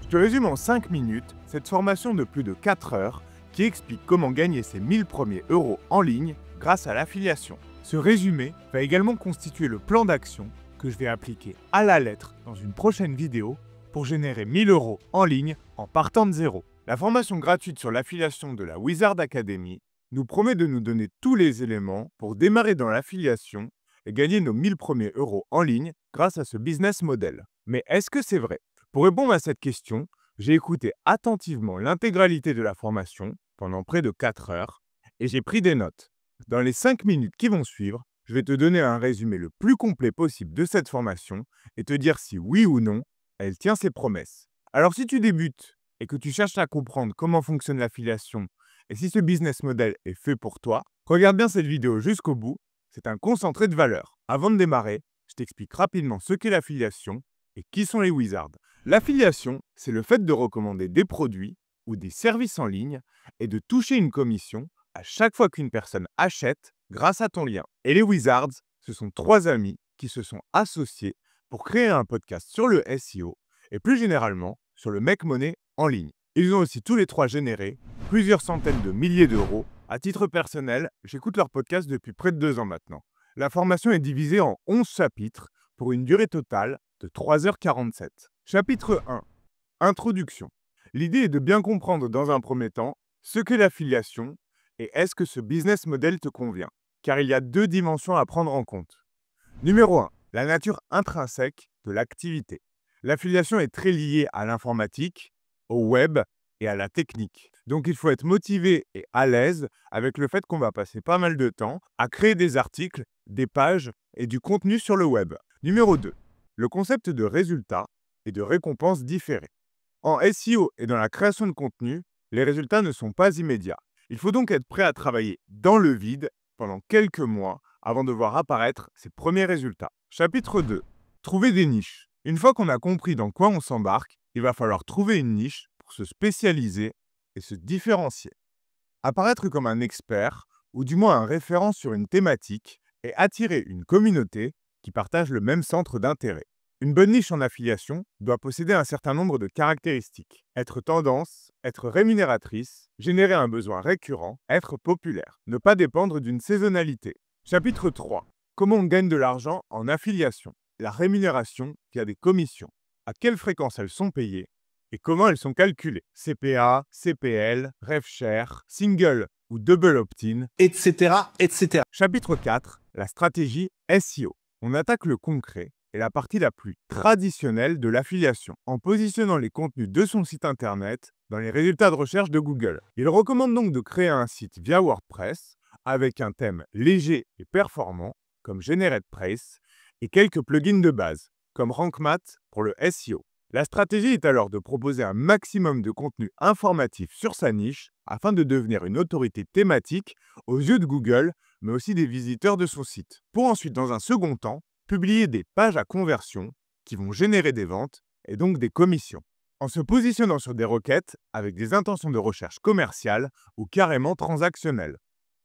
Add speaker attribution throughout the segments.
Speaker 1: Je te résume en 5 minutes cette formation de plus de 4 heures qui explique comment gagner ses 1000 premiers euros en ligne grâce à l'affiliation. Ce résumé va également constituer le plan d'action que je vais appliquer à la lettre dans une prochaine vidéo pour générer 1000 euros en ligne en partant de zéro. La formation gratuite sur l'affiliation de la Wizard Academy nous promet de nous donner tous les éléments pour démarrer dans l'affiliation et gagner nos 1000 premiers euros en ligne grâce à ce business model. Mais est-ce que c'est vrai? Pour répondre à cette question, j'ai écouté attentivement l'intégralité de la formation pendant près de 4 heures et j'ai pris des notes. Dans les 5 minutes qui vont suivre, je vais te donner un résumé le plus complet possible de cette formation et te dire si oui ou non, elle tient ses promesses. Alors si tu débutes et que tu cherches à comprendre comment fonctionne l'affiliation et si ce business model est fait pour toi, regarde bien cette vidéo jusqu'au bout, c'est un concentré de valeur. Avant de démarrer, je t'explique rapidement ce qu'est l'affiliation et qui sont les wizards. L'affiliation, c'est le fait de recommander des produits ou des services en ligne et de toucher une commission à chaque fois qu'une personne achète grâce à ton lien. Et les wizards, ce sont 3 amis qui se sont associés pour créer un podcast sur le SEO et plus généralement sur le make money en ligne. Ils ont aussi tous les 3 généré plusieurs centaines de milliers d'euros. À titre personnel, j'écoute leur podcast depuis près de 2 ans maintenant. La formation est divisée en 11 chapitres pour une durée totale de 3h47. Chapitre 1. Introduction. L'idée est de bien comprendre dans un premier temps ce qu'est l'affiliation et est-ce que ce business model te convient, car il y a 2 dimensions à prendre en compte. Numéro 1. La nature intrinsèque de l'activité. L'affiliation est très liée à l'informatique, au web et à la technique. Donc il faut être motivé et à l'aise avec le fait qu'on va passer pas mal de temps à créer des articles, des pages et du contenu sur le web. Numéro 2. Le concept de résultats et de récompenses différées. En SEO et dans la création de contenu, les résultats ne sont pas immédiats. Il faut donc être prêt à travailler dans le vide pendant quelques mois avant de voir apparaître ses premiers résultats. Chapitre 2. Trouver des niches. Une fois qu'on a compris dans quoi on s'embarque, il va falloir trouver une niche pour se spécialiser et se différencier. Apparaître comme un expert, ou du moins un référent sur une thématique, et attirer une communauté qui partage le même centre d'intérêt. Une bonne niche en affiliation doit posséder un certain nombre de caractéristiques. Être tendance, être rémunératrice, générer un besoin récurrent, être populaire. Ne pas dépendre d'une saisonnalité. Chapitre 3. Comment on gagne de l'argent en affiliation. La rémunération via des commissions. À quelle fréquence elles sont payées et comment elles sont calculées. CPA, CPL, RevShare, Single ou Double Opt-in,
Speaker 2: etc., etc.
Speaker 1: Chapitre 4. La stratégie SEO. On attaque le concret et la partie la plus traditionnelle de l'affiliation, en positionnant les contenus de son site internet dans les résultats de recherche de Google. Il recommande donc de créer un site via WordPress avec un thème léger et performant comme GeneratePress et quelques plugins de base comme RankMath pour le SEO. La stratégie est alors de proposer un maximum de contenu informatif sur sa niche afin de devenir une autorité thématique aux yeux de Google, mais aussi des visiteurs de son site. Pour ensuite, dans un second temps, publier des pages à conversion qui vont générer des ventes et donc des commissions. En se positionnant sur des requêtes avec des intentions de recherche commerciale ou carrément transactionnelles.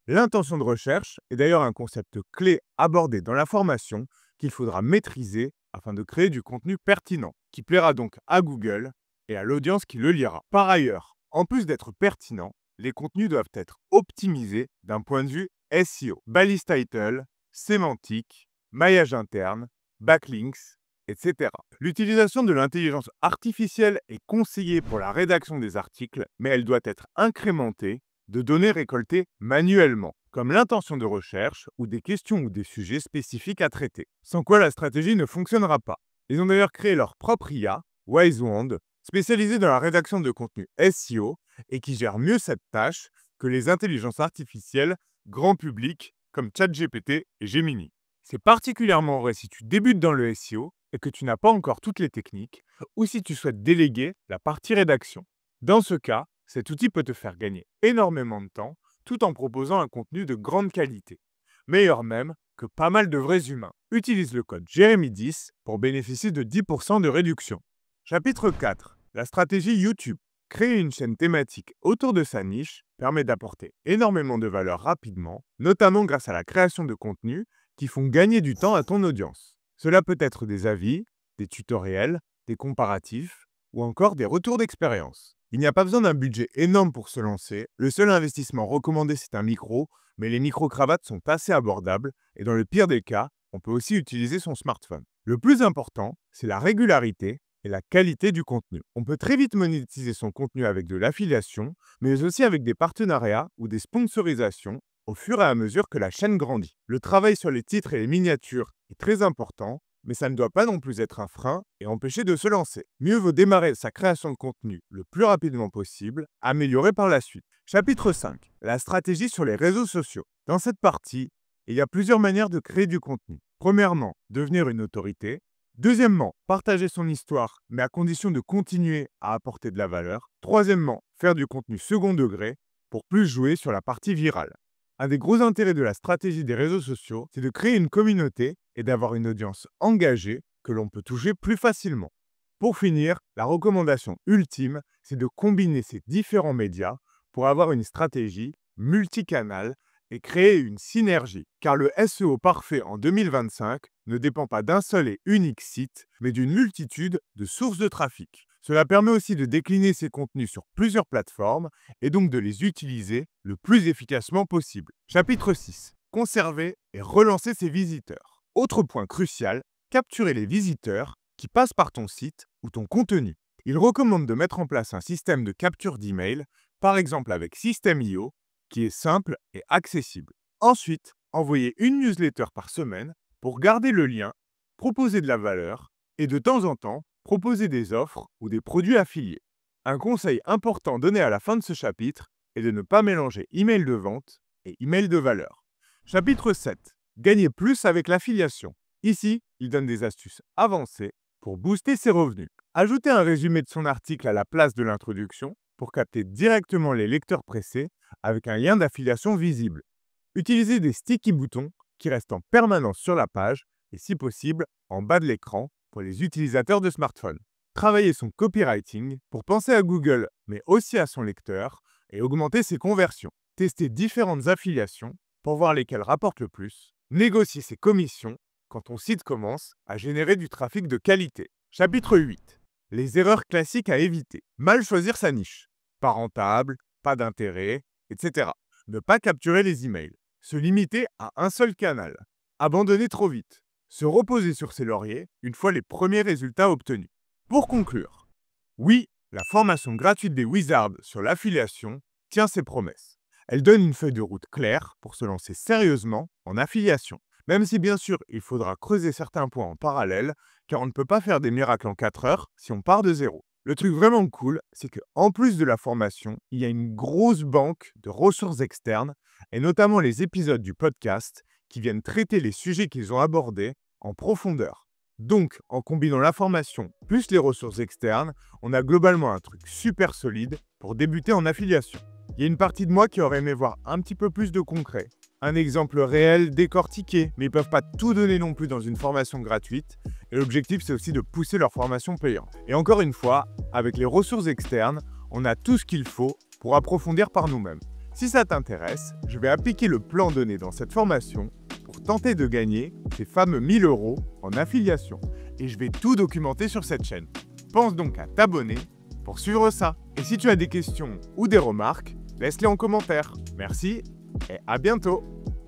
Speaker 1: L'intention de recherche est d'ailleurs un concept clé abordé dans la formation qu'il faudra maîtriser afin de créer du contenu pertinent, qui plaira donc à Google et à l'audience qui le lira. Par ailleurs, en plus d'être pertinents, les contenus doivent être optimisés d'un point de vue SEO. Balise title, sémantique, maillage interne, backlinks, etc. L'utilisation de l'intelligence artificielle est conseillée pour la rédaction des articles, mais elle doit être incrémentée de données récoltées manuellement, comme l'intention de recherche ou des questions ou des sujets spécifiques à traiter, sans quoi la stratégie ne fonctionnera pas. Ils ont d'ailleurs créé leur propre IA, Wisewand, spécialisée dans la rédaction de contenu SEO et qui gère mieux cette tâche que les intelligences artificielles grand public comme ChatGPT et Gemini. C'est particulièrement vrai si tu débutes dans le SEO et que tu n'as pas encore toutes les techniques ou si tu souhaites déléguer la partie rédaction. Dans ce cas, cet outil peut te faire gagner énormément de temps tout en proposant un contenu de grande qualité. Meilleur même que pas mal de vrais humains. Utilise le code Jérémy10 pour bénéficier de 10% de réduction. Chapitre 4. La stratégie YouTube. Créer une chaîne thématique autour de sa niche permet d'apporter énormément de valeur rapidement, notamment grâce à la création de contenus qui font gagner du temps à ton audience. Cela peut être des avis, des tutoriels, des comparatifs, ou encore des retours d'expérience. Il n'y a pas besoin d'un budget énorme pour se lancer. Le seul investissement recommandé, c'est un micro, mais les micro-cravates sont assez abordables et dans le pire des cas, on peut aussi utiliser son smartphone. Le plus important, c'est la régularité et la qualité du contenu. On peut très vite monétiser son contenu avec de l'affiliation, mais aussi avec des partenariats ou des sponsorisations au fur et à mesure que la chaîne grandit. Le travail sur les titres et les miniatures est très important, mais ça ne doit pas non plus être un frein et empêcher de se lancer. Mieux vaut démarrer sa création de contenu le plus rapidement possible, améliorer par la suite. Chapitre 5. La stratégie sur les réseaux sociaux. Dans cette partie, il y a plusieurs manières de créer du contenu. Premièrement, devenir une autorité. Deuxièmement, partager son histoire, mais à condition de continuer à apporter de la valeur. Troisièmement, faire du contenu second degré pour plus jouer sur la partie virale. Un des gros intérêts de la stratégie des réseaux sociaux, c'est de créer une communauté et d'avoir une audience engagée que l'on peut toucher plus facilement. Pour finir, la recommandation ultime, c'est de combiner ces différents médias pour avoir une stratégie multicanale et créer une synergie. Car le SEO parfait en 2025 ne dépend pas d'un seul et unique site, mais d'une multitude de sources de trafic. Cela permet aussi de décliner ces contenus sur plusieurs plateformes et donc de les utiliser le plus efficacement possible. Chapitre 6. Conserver et relancer ses visiteurs. Autre point crucial, capturer les visiteurs qui passent par ton site ou ton contenu. Il recommande de mettre en place un système de capture d'email, par exemple avec System.io, qui est simple et accessible. Ensuite, envoyez une newsletter par semaine pour garder le lien, proposer de la valeur et de temps en temps, proposer des offres ou des produits affiliés. Un conseil important donné à la fin de ce chapitre est de ne pas mélanger email de vente et email de valeur. Chapitre 7. Gagner plus avec l'affiliation. Ici, il donne des astuces avancées pour booster ses revenus. Ajoutez un résumé de son article à la place de l'introduction pour capter directement les lecteurs pressés avec un lien d'affiliation visible. Utilisez des sticky boutons qui restent en permanence sur la page et si possible en bas de l'écran pour les utilisateurs de smartphone. Travaillez son copywriting pour penser à Google mais aussi à son lecteur et augmenter ses conversions. Testez différentes affiliations pour voir lesquelles rapportent le plus. Négociez ses commissions quand ton site commence à générer du trafic de qualité. Chapitre 8. Les erreurs classiques à éviter. Mal choisir sa niche. Pas rentable, pas d'intérêt, etc. Ne pas capturer les emails. Se limiter à un seul canal. Abandonner trop vite. Se reposer sur ses lauriers une fois les premiers résultats obtenus. Pour conclure, oui, la formation gratuite des Wizards sur l'affiliation tient ses promesses. Elle donne une feuille de route claire pour se lancer sérieusement en affiliation. Même si bien sûr, il faudra creuser certains points en parallèle, car on ne peut pas faire des miracles en 4 heures si on part de zéro. Le truc vraiment cool, c'est qu'en plus de la formation, il y a une grosse banque de ressources externes, et notamment les épisodes du podcast qui viennent traiter les sujets qu'ils ont abordés en profondeur. Donc, en combinant la formation plus les ressources externes, on a globalement un truc super solide pour débuter en affiliation. Il y a une partie de moi qui aurait aimé voir un petit peu plus de concret. Un exemple réel décortiqué, mais ils ne peuvent pas tout donner non plus dans une formation gratuite. Et l'objectif, c'est aussi de pousser leur formation payante. Et encore une fois, avec les ressources externes, on a tout ce qu'il faut pour approfondir par nous-mêmes. Si ça t'intéresse, je vais appliquer le plan donné dans cette formation pour tenter de gagner ces fameux 1 000 € en affiliation. Et je vais tout documenter sur cette chaîne. Pense donc à t'abonner pour suivre ça. Et si tu as des questions ou des remarques, laisse-les en commentaire. Merci et à bientôt!